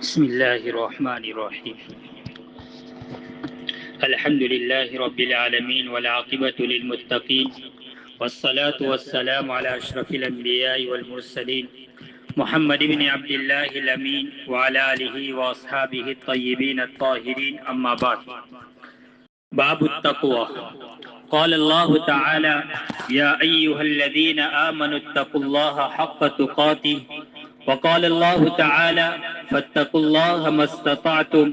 بسم الله الرحمن الرحيم. الحمد لله رب العالمين والعاقبة للمتقين والصلاة والسلام على أشرف الأنبياء والمرسلين محمد بن عبد الله الأمين وعلى آله وأصحابه الطيبين الطاهرين. أما بعد. باب التقوى. قال الله تعالى: يا أيها الذين آمنوا اتقوا الله حق تقاته. وقال الله تعالى: فاتقوا الله ما استطعتم.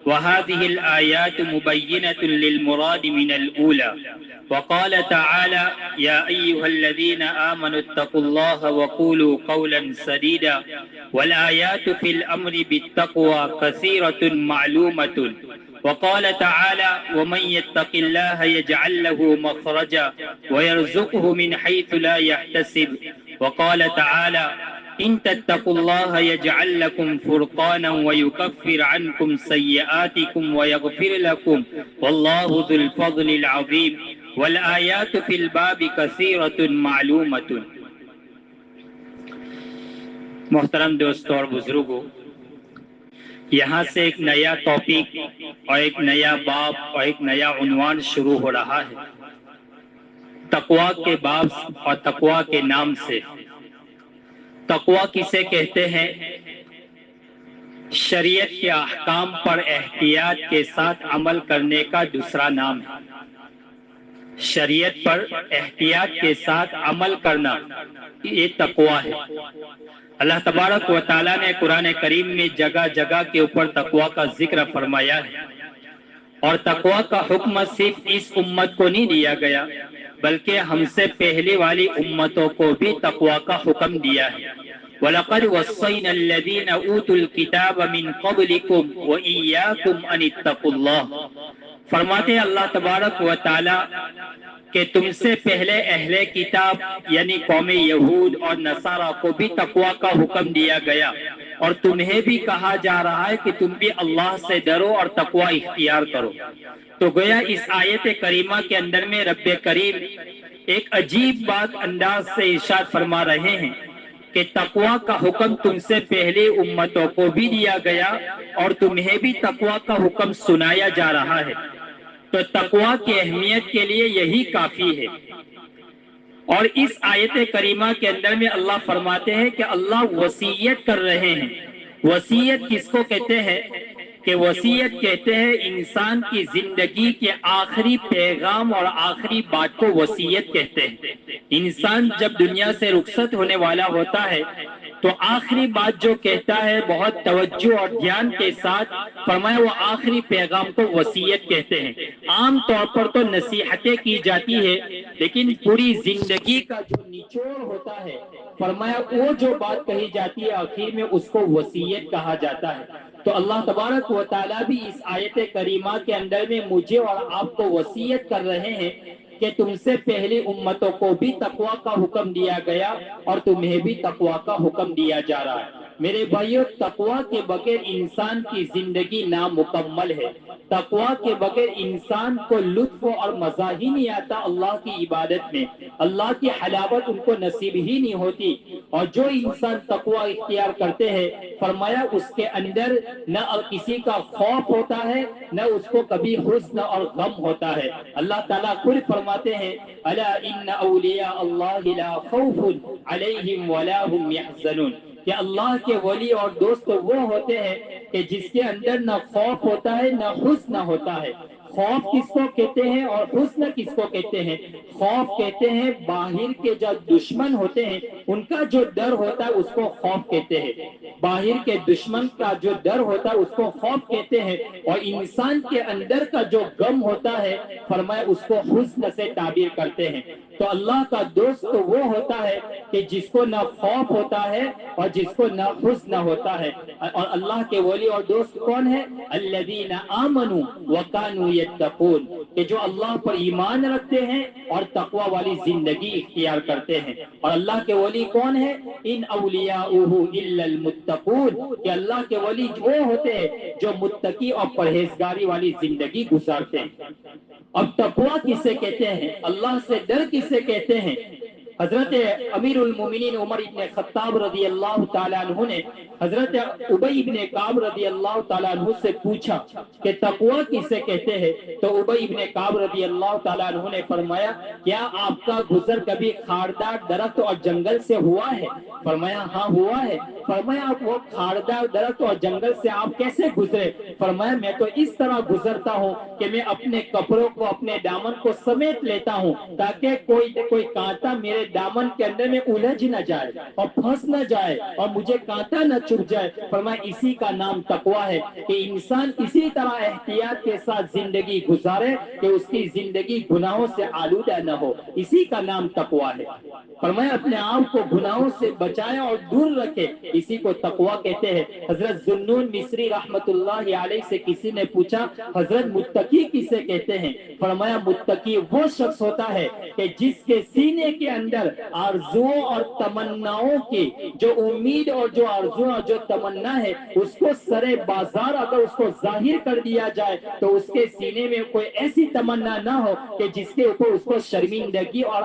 وهذه الآيات مبينة للمراد من الأولى. وقال تعالى: يا أيها الذين آمنوا اتقوا الله وقولوا قولا سديدا. والآيات في الأمر بالتقوى كثيرة معلومة. وقال تعالى: ومن يتق الله يجعل له مخرجا ويرزقه من حيث لا يحتسب. وقال تعالى: إن تتقوا الله يجعل لكم فرقانا ويكفر عنكم سيئاتكم ويغفر لكم والله ذو الفضل العظيم. والآيات في الباب كثيرة معلومة. محترم دوستوں اور بزرگوں، یہاں سے ایک نیا ٹاپک اور ایک نیا باب اور ایک نیا عنوان شروع ہو رہا ہے، تقویٰ کے باب اور تقویٰ کے نام سے۔ تقویٰ کسے کہتے ہیں؟ شریعت کے احکام پر احتیاط کے ساتھ عمل کرنے کا دوسرا نام ہے۔ شریعت پر احتیاط کے ساتھ عمل کرنا، یہ تقویٰ ہے۔ اللہ تبارک و تعالیٰ نے قرآن کریم میں جگہ جگہ کے اوپر تقویٰ کا ذکر فرمایا ہے، اور تقویٰ کا حکم صرف اس امت کو نہیں دیا گیا بلکہ ہم سے پہلے والی امتوں کو بھی تقویٰ کا حکم دیا ہے۔ وَلَقَدْ وَصَّيْنَا الَّذِينَ أُوتُوا الْكِتَابَ مِنْ قَبْلِكُمْ وَإِيَّاكُمْ أَنِ اتَّقُوا اللَّهَ۔ فرماتے ہیں اللہ تبارک و تعالیٰ کہ تم سے پہلے اہل کتاب یعنی قوم یہود اور نصارہ کو بھی تقویٰ کا حکم دیا گیا، اور تمہیں بھی کہا جا رہا ہے کہ تم بھی اللہ سے ڈرو اور تقویٰ اختیار کرو۔ تو گویا اس آیت کریمہ کے اندر میں رب کریم ایک عجیب بات انداز سے ارشاد فرما رہے ہیں کہ تقویٰ کا حکم تم سے پہلے امتوں کو بھی دیا گیا اور تمہیں بھی تقویٰ کا حکم سنایا جا رہا ہے۔ تو تقویٰ کی اہمیت کے لیے یہی کافی ہے۔ اور اس آیت کریمہ کے اندر میں اللہ فرماتے ہیں کہ اللہ وصیت کر رہے ہیں۔ وصیت کس کو کہتے ہیں؟ کہ وصیت کہتے ہیں انسان کی زندگی کے آخری پیغام اور آخری بات کو وصیت کہتے ہیں۔ انسان جب دنیا سے رخصت ہونے والا ہوتا ہے تو آخری بات جو کہتا ہے بہت توجہ اور دھیان کے ساتھ فرمایا، وہ آخری پیغام کو وصیت کہتے ہیں۔ عام طور پر تو نصیحتیں کی جاتی ہے، لیکن پوری زندگی کا جو نچوڑ ہوتا ہے فرمایا وہ جو بات کہی جاتی ہے آخر میں اس کو وصیت کہا جاتا ہے۔ تو اللہ تبارک و تعالیٰ بھی اس آیت کریمہ کے اندر میں مجھے اور آپ کو وصیت کر رہے ہیں کہ تم سے پہلی امتوں کو بھی تقویٰ کا حکم دیا گیا اور تمہیں بھی تقویٰ کا حکم دیا جا رہا ہے۔ میرے بھائیو، تقویٰ کے بغیر انسان کی زندگی نامکمل ہے۔ تقویٰ کے بغیر انسان کو لطف اور مزہ ہی نہیں آتا اللہ کی عبادت میں، اللہ کی حلاوت ان کو نصیب ہی نہیں ہوتی۔ اور جو انسان تقویٰ اختیار کرتے ہیں فرمایا اس کے اندر نہ کسی کا خوف ہوتا ہے نہ اس کو کبھی حزن اور غم ہوتا ہے۔ اللہ تعالیٰ خود فرماتے ہیں: الا ان اولیاء اللہ لا خوف علیہم ولا هم يحزنون، کہ اللہ کے ولی اور دوست وہ ہوتے ہیں کہ جس کے اندر نہ خوف ہوتا ہے نہ حزن ہوتا ہے۔ خوف کس کو کہتے ہیں اور حزن کس کو کہتے ہیں؟ خوف کہتے ہیں باہر کے جو دشمن ہوتے ہیں ان کا جو ڈر ہوتا ہے اس کو خوف کہتے ہیں۔ باہر کے دشمن کا جو ڈر ہوتا ہے اس کو خوف کہتے ہیں، اور انسان کے اندر کا جو غم ہوتا ہے فرمایا اس کو حزن سے تعبیر کرتے ہیں۔ تو اللہ کا دوست وہ ہوتا ہے کہ جس کو نہ خوف ہوتا ہے اور جس کو نہ حزن ہوتا ہے۔ اور اللہ کے ولی اور دوست کون ہے؟ الذین آمنوا وکانوا یتقون، کہ جو اللہ پر ایمان رکھتے ہیں اور تقوی والی زندگی اختیار کرتے ہیں۔ اور اللہ کے ولی کون ہے؟ ان اولیاؤہ الا المتقون، کہ اللہ کے ولی وہ ہوتے ہیں جو متقی اور پرہیزگاری والی زندگی گزارتے ہیں۔ اب تقویٰ کسے کہتے ہیں؟ اللہ سے ڈر کسے کہتے ہیں؟ حضرت امیر المومنین عمر ابن خطاب رضی اللہ تعالیٰ عنہ نے حضرت ابی ابن کعب رضی اللہ تعالیٰ عنہ سے پوچھا کہ تقوی کسے کہتے ہیں؟ تو ابی ابن کعب رضی اللہ تعالیٰ عنہ نے فرمایا کیا آپ کا گزر کبھی خاردار درخت اور جنگل سے ہوا ہے؟ فرمایا ہاں ہوا ہے۔ فرمایا وہ خاردار درخت اور جنگل سے آپ کیسے گزرے؟ فرمایا میں تو اس طرح گزرتا ہوں کہ میں اپنے کپڑوں کو اپنے دامن کو سمیٹ لیتا ہوں تاکہ کوئی کانٹا میرے دامن کے اندر میں الجھ نہ جائے اور پھنس نہ جائے اور مجھے کانٹا نہ چبھ جائے۔ فرمایا اسی کا نام تقویٰ ہے کہ انسان اسی طرح احتیاط کے ساتھ زندگی گزارے کہ اس کی زندگی گناہوں سے آلودہ نہ ہو، اسی کا نام تقویٰ ہے۔ فرمایا اپنے آپ کو گناہوں سے بچائے اور دور رکھے، اسی کو تقویٰ کہتے ہیں۔ حضرت ذوالنون مصری رحمت اللہ علیہ سے کسی نے پوچھا حضرت متقی کسے کہتے ہیں؟ فرمایا متقی وہ شخص ہوتا ہے کہ جس کے سینے کے اندر آرزوؤں اور تمناؤں کی جو امید اور جو آرزو اور جو تمنا ہے اس کو سرے بازار اگر اس کو ظاہر کر دیا جائے تو اس کے سینے میں کوئی ایسی تمنا نہ ہو کہ جس کے اوپر اس کو شرمندگی اور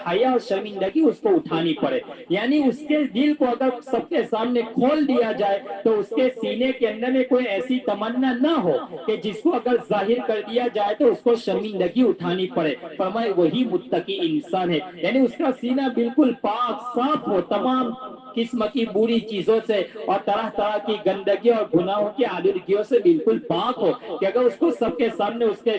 حیا اور شرمندگی اس کو اٹھانی پڑے، یعنی اس کے دل کو اگر سب کے سامنے کھول دیا جائے تو اس کے سینے کے اندر میں کوئی ایسی تمنا نہ ہو کہ جس کو اگر ظاہر کر دیا جائے تو اس کو شرمندگی اٹھانی پڑے۔ فرمائے وہی متقی انسان ہے، یعنی اس کا سینہ بالکل پاک صاف ہو تمام قسم کی بری چیزوں سے اور طرح طرح کی گندگی اور گناہوں کی آلودگیوں سے بالکل پاک ہو کہ اگر اس کو سب کے سامنے اس کے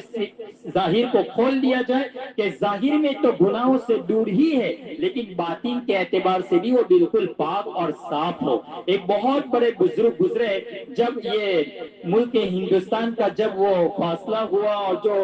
ظاہر کو کھول دیا جائے کہ ظاہر میں تو گناہوں سے دور ہی ہے لیکن باطن کے اعتبار سے بھی وہ بالکل پاک اور صاف ہو۔ ایک بہت بڑے بزرگ گزرے جب یہ ملک ہندوستان کا جب وہ فاصلہ ہوا اور جو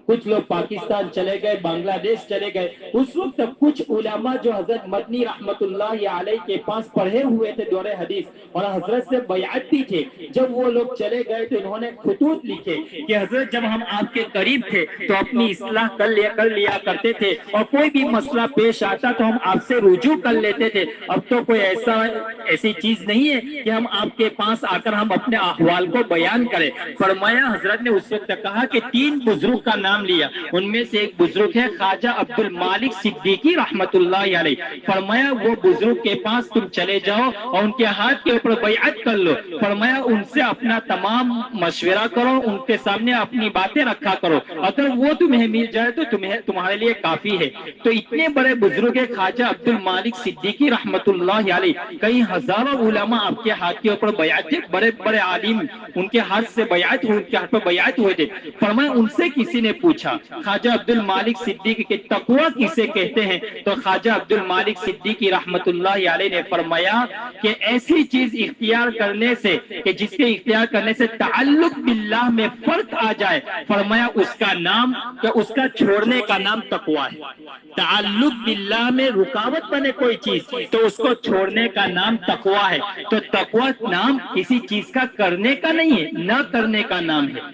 کچھ لوگ پاکستان چلے گئے، بنگلہ دیش چلے گئے، اس وقت کچھ علماء جو حضرت مدنی رحمت اللہ علیہ کے پاس پڑھے ہوئے تھے دور حدیث اور حضرت سے بیعت بھی تھے، جب وہ لوگ چلے گئے تو انہوں نے خطوط لکھے کہ حضرت جب ہم آپ کے قریب تھے تو اپنی اصلاح کر لیا کرتے تھے اور کوئی بھی مسئلہ پیش آتا تو ہم آپ سے رجوع کر لیتے تھے، اب تو کوئی ایسی چیز نہیں ہے کہ ہم آپ کے پاس آ کر ہم اپنے احوال کو بیان کریں۔ فرمایا حضرت نے اس وقت کہا کہ 3 بزرگ کا نام لیا، ان میں سے ایک بزرگ ہے خواجہ عبد المالک صدیقی رحمت اللہ علیہ۔ فرمایا وہ بزرگ کے پاس تم چلے جاؤ اور ان کے ہاتھ کے اوپر بیعت کر لو۔ فرمایا ان سے اپنا تمام مشورہ کرو، ان کے سامنے اپنی باتیں رکھا کرو، اگر وہ تمہیں مل جائے تو تمہارے لیے کافی ہے۔ تو اتنے بڑے بزرگ خواجہ عبد المالک صدیقی رحمت اللہ علیہ، کئی ہزاروں علماء آپ کے ہاتھ کے اوپر بیعت تھے، بڑے بڑے عالم ان کے ہاتھ سے بیعت ہوئے، ان کے ہاتھ پر بیعت ہوئے تھے۔ فرمایا ان سے کسی نے پوچھا خواجہ عبد المالک صدیقی کے تقویٰ کسے کہتے ہیں؟ تو خواجہ عبد المالک صدیقی رحمت اللہ علیہ نے فرمایا کہ ایسی چیز اختیار کرنے سے کہ جس کے اختیار کرنے سے تعلق باللہ میں فرق آ جائے، فرمایا اس کا نام کہ اس کا چھوڑنے کا نام تقویٰ ہے۔ تعلق باللہ میں رکاوٹ بنے کوئی چیز تو اس کو چھوڑنے کا نام تقویٰ ہے۔ تو تقویٰ نام کسی چیز کا کرنے کا نہیں ہے، نہ کرنے کا نام ہے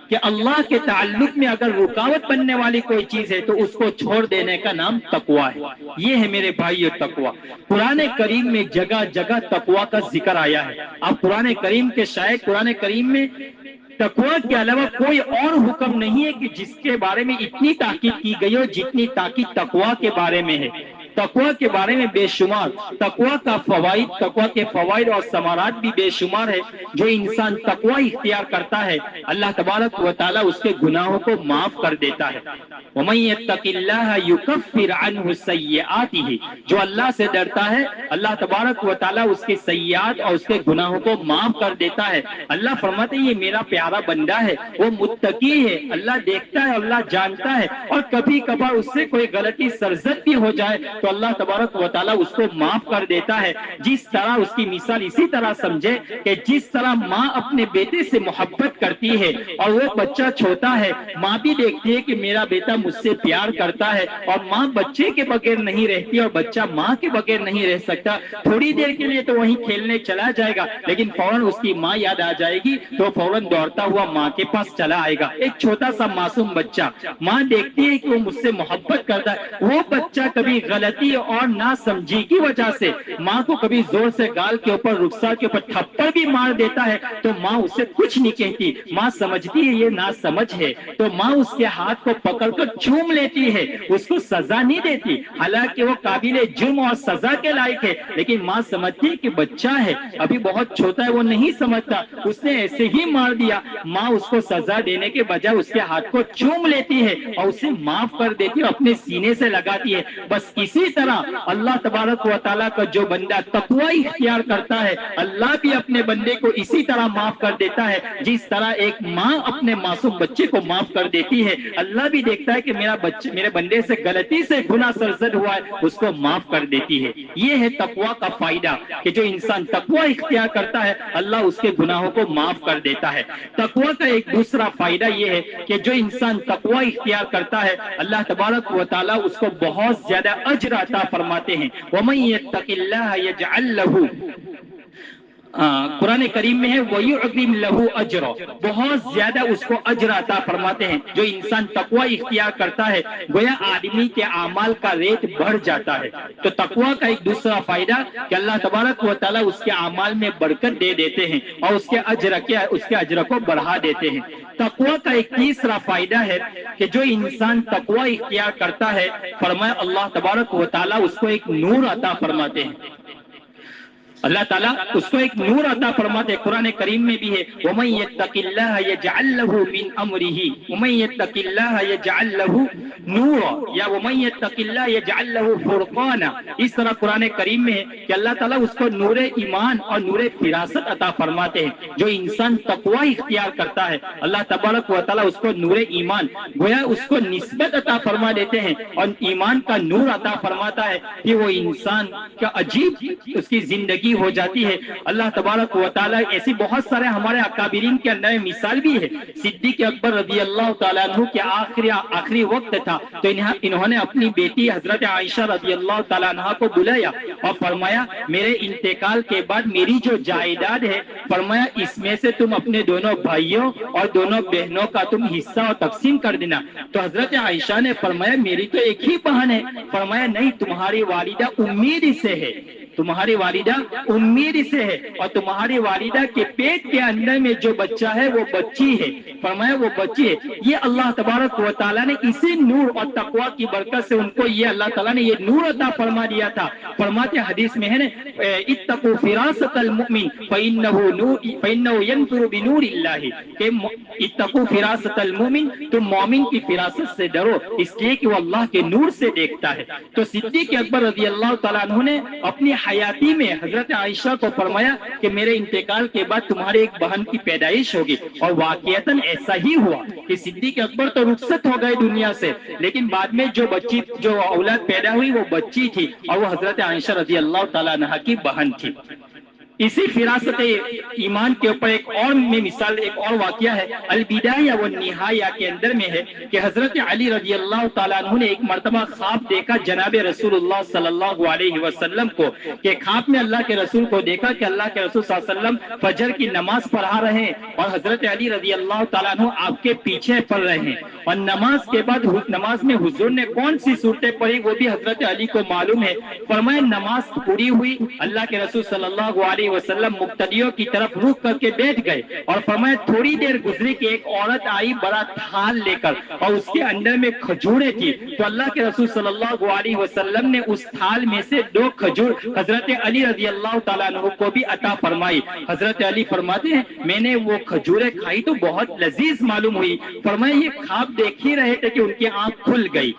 کہ اللہ کے تعلق میں اگر رکاوٹ بننے والی کوئی چیز ہے تو اس کو چھوڑ دینے کا نام تقویٰ ہے۔ یہ ہے میرے بھائیو تقویٰ۔ قرآن کریم میں جگہ جگہ تقویٰ کا ذکر آیا ہے۔ اب قرآن کریم کے شاید قرآن کریم میں تقویٰ کے علاوہ کوئی اور حکم نہیں ہے کہ جس کے بارے میں اتنی تاکید کی گئی ہو جتنی تاکید تقویٰ کے بارے میں ہے۔ تقویٰ کے بارے میں بے شمار تقویٰ کا فوائد، تقویٰ کے فوائد اور ثمرات بھی بے شمار ہے۔ جو انسان تقویٰ اختیار کرتا ہے اللہ تبارک و تعالیٰ اس کے گناہوں کو معاف کر دیتا ہے۔ وَمَن يَتَّقِ اللَّهَ يُكَفِّرْ عَنْهُ سَيِّئَاتِهِ، جو اللہ سے ڈرتا ہے اللہ تبارک و تعالیٰ اس کے سیئات اور اس کے گناہوں کو معاف کر دیتا ہے۔ اللہ فرماتے ہیں یہ میرا پیارا بندہ ہے، وہ متقی ہے، اللہ دیکھتا ہے، اللہ جانتا ہے، اور کبھی کبھار اس سے کوئی غلطی سرزد بھی ہو جائے تو اللہ تبارک و تعالیٰ اس کو معاف کر دیتا ہے۔ جس طرح اس کی مثال اسی طرح سمجھے کہ جس طرح ماں اپنے بیٹے سے محبت کرتی ہے اور وہ بچہ چھوٹا ہے، ماں بھی دیکھتی ہے کہ میرا بیٹا مجھ سے پیار کرتا ہے، اور ماں بچے کے بغیر نہیں رہتی اور بچہ ماں کے بغیر نہیں رہ سکتا۔ تھوڑی دیر کے لیے تو وہیں کھیلنے چلا جائے گا لیکن فوراً اس کی ماں یاد آ جائے گی تو فوراً دوڑتا ہوا ماں کے پاس چلا آئے گا۔ ایک چھوٹا سا معصوم بچہ، ماں دیکھتی ہے کہ وہ مجھ سے محبت کرتا ہے، وہ بچہ کبھی غلط غلطی اور ناسمجھی کی وجہ سے ماں کو کبھی زور سے گال کے اوپر رخسار کے اوپر تھپڑ بھی مار دیتا ہے تو ماں اسے کچھ نہیں کہتی، ماں سمجھتی ہے یہ ناسمجھ ہے تو ماں اس کے ہاتھ کو پکڑ کر چوم لیتی ہے، اس کو سزا نہیں دیتی، حالانکہ وہ قابل جرم اور سزا کے لائق ہے، لیکن ماں سمجھتی ہے کہ بچہ ہے ابھی بہت چھوٹا ہے، وہ نہیں سمجھتا، اس نے ایسے ہی مار دیا، ماں اس کو سزا دینے کے بجائے اس کے ہاتھ کو چوم لیتی ہے اور اسے معاف کر دیتی ہے، اپنے سینے سے لگاتی ہے۔ بس اسی طرح اللہ تبارک و تعالیٰ کا جو بندہ تقوی اختیار کرتا ہے، اللہ بھی اپنے بندے کو اسی طرح معاف کر دیتا ہے جس طرح ایک ماں اپنے معصوم بچے کو معاف کر دیتی ہے۔ اللہ بھی دیکھتا ہے کہ میرے بندے سے غلطی سے گناہ سرزد ہوا ہے، اس کو معاف کر دیتی ہے۔ یہ ہے تقوی کا فائدہ کہ جو انسان تقوی اختیار کرتا ہے اللہ اس کے گناہوں کو معاف کر دیتا ہے۔ تقوی کا ایک دوسرا فائدہ یہ ہے کہ جو انسان تقوی اختیار کرتا ہے اللہ تبارک و تعالیٰ اس کو بہت زیادہ اجر عطا فرماتے ہیں۔ وَمَن يَتَّقِ اللَّهَ يَجْعَل لَّهُ، قرآن کریم میں ہے وَيُعْظِمْ لَهُ أَجْرًا، بہت زیادہ اس کو اجر عطا فرماتے ہیں۔ جو انسان تقوی اختیار کرتا ہے گویا آدمی کے اعمال کا ریٹ بڑھ جاتا ہے۔ تو تقوی کا ایک دوسرا فائدہ کہ اللہ تبارک و تعالیٰ اس کے اعمال میں برکت دے دیتے ہیں اور اس کے اجر کو بڑھا دیتے ہیں۔ تقوی کا ایک تیسرا فائدہ ہے کہ جو انسان تقوی اختیار کرتا ہے فرمایا اللہ تبارک و تعالیٰ اس کو ایک نور عطا فرماتے ہیں۔ اللہ تعالیٰ اس کو ایک نور عطا فرماتے، قرآن کریم میں بھی ہے وَمَن يَتَّقِ اللَّهَ يَجْعَل لَّهُ مِنْ أَمْرِهِ وَمَن يَتَّقِ اللَّهَ يَجْعَل لَّهُ نُورًا یا وَمَن يَتَّقِ اللَّهَ يَجْعَل لَّهُ فُرْقَانًا، اس طرح قرآن کریم میں ہے کہ اللہ تعالیٰ اس کو نور ایمان اور نور فراست عطا فرماتے ہیں۔ جو انسان تقوی اختیار کرتا ہے اللہ تبارک و تعالیٰ اس کو نور ایمان گویا اس کو نسبت عطا فرما دیتے ہیں اور ایمان کا نور عطا فرماتا ہے کہ وہ انسان کا عجیب اس کی زندگی ہو جاتی ہے۔ اللہ تبارک و تعالیٰ ایسی بہت سارے ہمارے اکابرین کے اندر مثال بھی ہے۔ صدیق اکبر رضی اللہ تعالیٰ عنہ کے آخری وقت تھا تو انہوں نے اپنی بیٹی حضرت عائشہ رضی اللہ تعالیٰ عنہ کو بلایا اور فرمایا میرے انتقال کے بعد میری جو جائیداد ہے فرمایا اس میں سے تم اپنے دونوں بھائیوں اور دونوں بہنوں کا تم حصہ اور تقسیم کر دینا۔ تو حضرت عائشہ نے فرمایا میری تو ایک ہی بہن ہے، فرمایا نہیں تمہاری والدہ امید سے ہے، تمہاری والدہ امید سے ہے اور تمہاری والدہ کے پیٹ کے اندر میں جو بچہ ہے وہ بچی ہے، فرمایا وہ بچی ہے۔ یہ اللہ تبارک و تعالیٰ نے اسی نور اور تقوی کی برکت سے ان کو یہ اللہ تعالیٰ نے یہ نور عطا فرما دیا تھا۔ فرماتے حدیث میں ہے نا اتقوا فراست المؤمن فإنه ينظر بنور اللہ، کہ اتقوا فراست المؤمن، تم مومن کی فراست سے ڈرو اس لیے کہ وہ اللہ کے نور سے دیکھتا ہے۔ تو صدیق اکبر رضی اللہ تعالیٰ عنہ نے اپنی حیاتی میں حضرت عائشہ کو فرمایا کہ میرے انتقال کے بعد تمہارے ایک بہن کی پیدائش ہوگی، اور واقعتاً ایسا ہی ہوا کہ صدیق اکبر تو رخصت ہو گئے دنیا سے، لیکن بعد میں جو اولاد پیدا ہوئی وہ بچی تھی اور وہ حضرت عائشہ رضی اللہ تعالیٰ عنہ کی بہن تھی۔ اسی فراست ایمان کے اوپر ایک اور میں مثال ایک اور واقعہ ہے البدایہ والنہایہ کے اندر میں ہے کہ حضرت علی رضی اللہ تعالیٰ عنہ نے ایک مرتبہ خواب دیکھا جناب رسول اللہ صلی اللہ علیہ وسلم کو، کہ خواب میں اللہ کے رسول کو دیکھا کہ اللہ کے رسول صلی اللہ علیہ وسلم فجر کی نماز پڑھا رہے ہیں اور حضرت علی رضی اللہ تعالیٰ عنہ آپ کے پیچھے پڑھ رہے ہیں، اور نماز کے بعد نماز میں حضور نے کون سی صورتیں پڑھی وہ بھی حضرت علی کو معلوم ہے۔ فرمایا نماز پوری ہوئی، اللہ کے رسول صلی اللہ علیہ وسلم مقتدیوں کی طرف رخ کر کے بیٹھ گئے اور فرمایا تھوڑی دیر گزری کہ ایک عورت آئی بڑا تھال لے کر اور اس کے اندر میں کھجوریں تھی، تو اللہ کے رسول صلی اللہ علیہ وسلم نے اس تھال میں سے 2 کھجور حضرت علی رضی اللہ تعالیٰ عنہ کو بھی عطا فرمائی۔ حضرت علی فرماتے ہیں میں نے وہ کھجوریں کھائی تو بہت لذیذ معلوم ہوئی، فرمایا یہ خواب دیکھ ہی رہے تھے کہ ان کی آنکھ کھل گئی،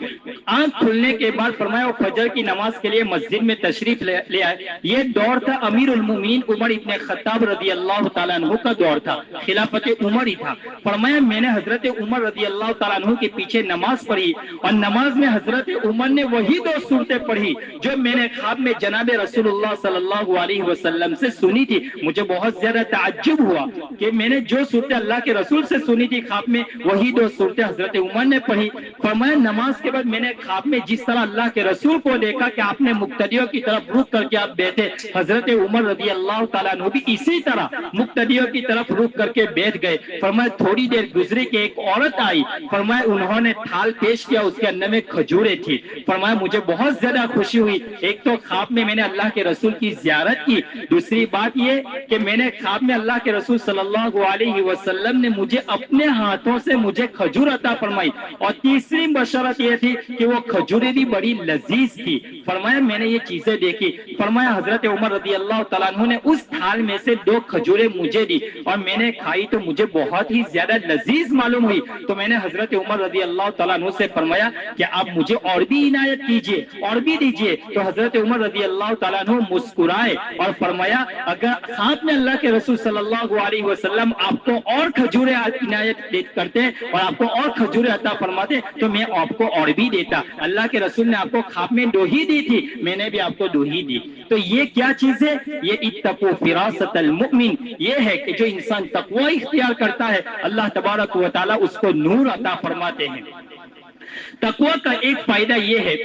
آنکھ کھلنے کے بعد فرمایا وہ فجر کی نماز کے لیے مسجد میں تشریف لے آئے۔ یہ دور تھا امیر المومنین عمر ابن خطاب رضی اللہ تعالیٰ عنہ کا دور تھا، خلافت عمر ہی تھا۔ فرمایا میں نے حضرت عمر رضی اللہ تعالیٰ عنہ کے پیچھے نماز پڑھی اور نماز میں حضرت عمر نے وہی 2 صورتیں پڑھی جو میں نے خواب میں جناب رسول اللہ صلی اللہ علیہ وسلم سے سنی تھی۔ مجھے بہت زیادہ تعجب ہوا کہ میں نے جو صورتیں اللہ کے رسول سے سنی تھی خواب میں وہی 2 صورتیں حضرت عمر نے پڑھی۔ فرمایا نماز کے بعد میں نے خواب میں جس طرح اللہ کے رسول کو دیکھا کہ آپ نے مقتدیوں کی طرف رخ کر کے آپ بیٹھے، حضرت عمر رضی اللہ اللہ تعالیٰ عنہ بھی اسی طرح مقتدیوں کی طرف رک کر کے بیٹھ گئے. فرمایا تھوڑی دیر گزری کہ ایک عورت آئی. فرمایا انہوں نے تھال پیش کیا, اس کے اندر میں کھجوریں تھی. فرمایا مجھے بہت زیادہ خوشی ہوئی. ایک تو خواب میں نے اللہ کے رسول کی زیارت کی, دوسری بات یہ کہ میں نے خواب میں اللہ کے رسول صلی اللہ علیہ وسلم نے مجھے اپنے ہاتھوں سے مجھے کھجور عطا فرمائی, اور تیسری بشارت یہ تھی کہ وہ کھجوریں بھی بڑی لذیذ تھی. فرمایا میں نے یہ چیزیں دیکھی. فرمایا حضرت عمر رضی اللہ تعالیٰ عنہ نے اس تھال میں سے 2 کھجوریں مجھے دی, اور میں نے کھائی تو مجھے بہت ہی زیادہ لذیذ معلوم ہوئی. تو میں نے حضرت عمر رضی اللہ تعالیٰ عنہ سے فرمایا کہ آپ مجھے اور بھی عنایت کیجیے, اور بھی دیجیے. تو حضرت عمر رضی اللہ تعالیٰ عنہ مسکرائے اور فرمایا اگر خواب میں اللہ کے رسول صلی اللہ علیہ وسلم آپ کو اور کھجوریں عنایت کرتے اور آپ کو اور کھجوریں عطا فرماتے تو میں آپ کو اور بھی دیتا. اللہ کے رسول نے آپ کو خواب میں 2 ہی دی تھی, میں نے بھی آپ کو 2 ہی دی. تو یہ کیا چیز ہے؟ یہ اتقوا فراست المؤمن, یہ ہے کہ جو انسان تقوی اختیار کرتا ہے اللہ تبارک و تعالیٰ اس کو نور عطا فرماتے ہیں. تقوی کا ایک فائدہ یہ ہے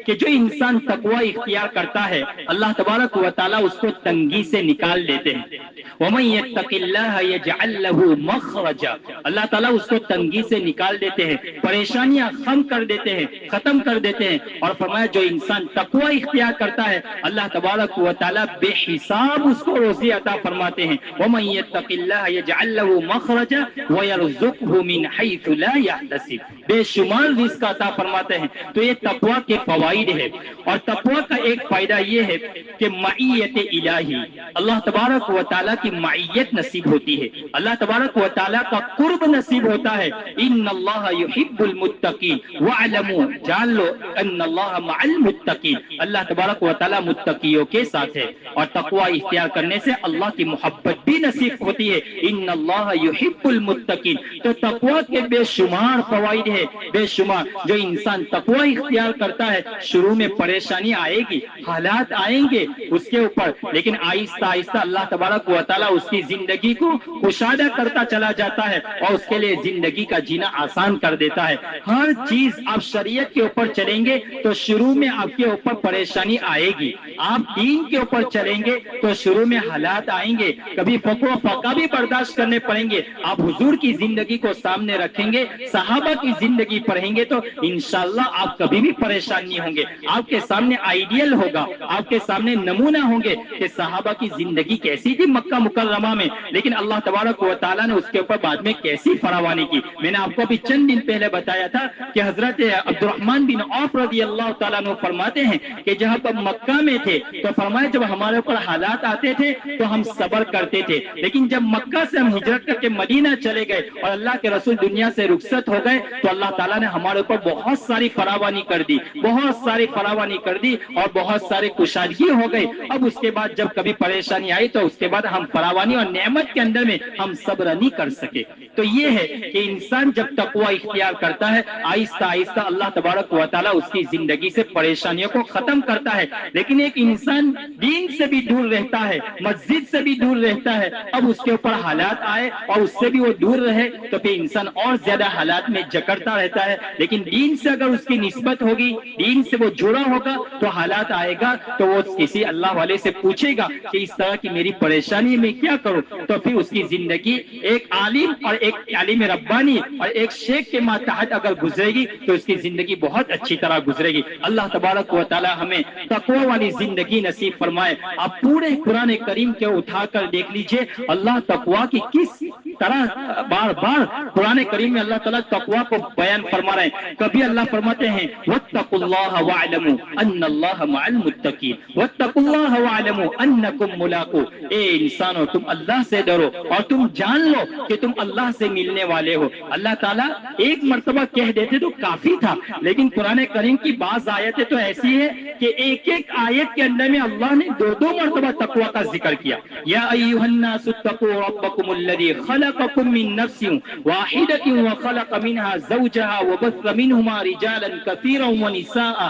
کہ جو انسان تقوی اختیار کرتا ہے اللہ تبارک و تعالیٰ اس کو تنگی سے نکال دیتے ہیں. وَمَن يَتَّقِ اللَّهَ يَجْعَل لَّهُ مَخْرَجًا, اللہ تعالیٰ اس کو تنگی سے نکال دیتے ہیں, پریشانیاں خم کر دیتے ہیں, ختم کر دیتے ہیں. اور فرمایا جو انسان تقوی اختیار کرتا ہے اللہ تبارک و تعالیٰ بے حساب اس کو روزی عطا فرماتے ہیں. وَمَن يَتَّقِ اللَّهَ يَجْعَل لَّهُ مَخْرَجًا وَيَرْزُقْهُ مِنْ حَيْثُ لَا يَحْتَسِبُ, بے شمار رزق عطا فرماتے ہیں. تو یہ تقوی کے فوائد ہے. اور تقوی کا ایک فائدہ یہ ہے کہ معیت الہی, اللہ تبارک و تعالیٰ کی معیت نصیب ہوتی ہے, اللہ تبارک و تعالیٰ کا قرب نصیب ہوتا ہے. ان اللہ یحب المتقین واعلموا, جان لو ان اللہ مع المتقین, اللہ تبارک و تعالیٰ متقیوں کے ساتھ ہے. اور تقوی اختیار کرنے سے اللہ کی محبت بھی نصیب ہوتی ہے. ان اللہ یحب المتقین. تو تقوی کے بے شمار فوائد ہے, بے شمار. جو انسان تقوی اختیار کرتا ہے شروع میں پریشانی آئے گی, حالات آئیں گے اس کے اوپر, لیکن آہستہ آہستہ اللہ تبارک و تعالیٰ اس کی زندگی کو کشادہ کرتا چلا جاتا ہے اور اس کے لیے زندگی کا جینا آسان کر دیتا ہے. ہر چیز آپ شریعت کے اوپر چلیں گے تو شروع میں آپ کے اوپر پریشانی آئے گی. آپ دین کے اوپر چلیں گے تو شروع میں حالات آئیں گے, کبھی فقر و فقہ بھی برداشت کرنے پڑیں گے. آپ حضور کی زندگی کو سامنے رکھیں گے, صحابہ کی زندگی پڑھیں گے تو انشاءاللہ آپ کبھی بھی پریشان نہیں ہوں گے. آپ کے سامنے آئیڈیل ہوگا, آپ کے سامنے نمونہ ہوں گے کہ صحابہ کی زندگی کیسی تھی مکہ مکرمہ میں, لیکن اللہ تبارک و تعالیٰ نے اس کے اوپر بعد میں کیسی فراوانی کی. میں نے آپ کو بھی چند دن پہلے بتایا تھا کہ حضرت عبد الرحمن بن عوف رضی اللہ تعالیٰ عنہ فرماتے ہیں کہ جب ہم مکہ میں تھے تو فرمایا جب ہمارے اوپر حالات آتے تھے تو ہم صبر کرتے تھے, لیکن جب مکہ سے ہم ہجرت کر کے مدینہ چلے گئے اور اللہ کے رسول دنیا سے رخصت ہو گئے تو اللہ تعالیٰ نے ہمارے اوپر بہت ساری فراوانی کر دی, بہت ساری فراوانی کر دی اور بہت سارے کشادگی ہو گئی. اب اس کے بعد جب کبھی پریشانی آئی تو اس کے بعد ہم فراوانی اور نعمت کے اندر میں ہم صبر نہیں کر سکے. تو یہ ہے کہ انسان جب تقوی اختیار کرتا ہے آہستہ آہستہ اللہ تبارک و تعالیٰ اس کی زندگی سے پریشانیوں کو ختم کرتا ہے. لیکن ایک انسان دین سے بھی دور رہتا ہے, مسجد سے بھی دور رہتا ہے, اب اس کے اوپر حالات آئے اور اس سے بھی وہ دور رہے تو پھر انسان اور زیادہ حالات میں جکڑتا رہتا ہے. لیکن دین سے اگر اس کی نسبت ہوگی, دین سے وہ جڑا ہوگا تو حالات آئے گا تو وہ کسی اللہ والے سے پوچھے گا کہ اس طرح کی میری پریشانی میں کیا کروں, تو پھر اس کی زندگی ایک عالم اور ایک عالم ربانی اور ایک شیخ کے ماتحت اگر گزرے گی تو اس کی زندگی بہت اچھی طرح گزرے گی. اللہ تبارک و تعالی ہمیں تقوی والی زندگی نصیب فرمائے. آپ پورے قرآن کریم کے اٹھا کر دیکھ لیجئے اللہ تقوی کی کس طرح بار بار قرآن کریم میں اللہ تعالیٰ تقوی کو بیان فرما رہے ہیں. کبھی اللہ فرماتے ہیں واتقوا اللہ واعلموا ان اللہ مع المتقین, واتقوا اللہ واعلموا انکم ملاقو, اے انسانوں تم اللہ سے ڈرو اور تم جان لو کہ تم اللہ سے ملنے والے ہو. اللہ تعالیٰ ایک مرتبہ کہہ دیتے تو کافی تھا, لیکن قرآن کریم کی بعض آیتیں تو ایسی ہے کہ ایک ایک آیت کے اندر میں اللہ نے 2 مرتبہ تقوی کا ذکر کیا. یا ایھا الناس اتقوا ربکم الذی خلقکم من نفس واحدۃ وخلق منها زوجها وبث منهما رجالا كثيرا ونساء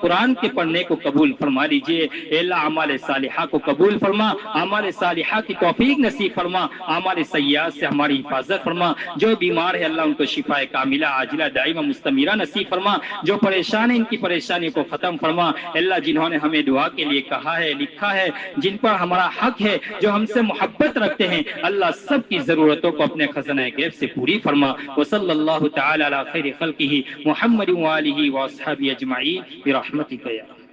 قرآن کے پڑھنے کو قبول فرما لیجئے۔ اے اللہ اعمال صالحہ کو قبول فرما، اعمال صالحہ کی توفیق نصیب فرما، اعمال سیئات سے ہماری حفاظت فرما۔ جو بیمار ہے اللہ ان کو شفاء کاملہ عاجلہ دائمہ مستمرہ نصیب فرما، جو پریشان ہیں ان کی پریشانی کو ختم فرما۔ اے اللہ جنہوں نے ہمیں دعا کے لیے کہا ہے، لکھا ہے، جن پر ہمارا حق ہے، جو ہم سے محبت رکھتے ہیں، اللہ سب کی ضرورتوں کو اپنے خزانہ غیب سے پوری فرما۔ وصلی اللہ تعالی علی خیر خلقہ محمد وآلہ واصحابہ اجمعین برحمتک یا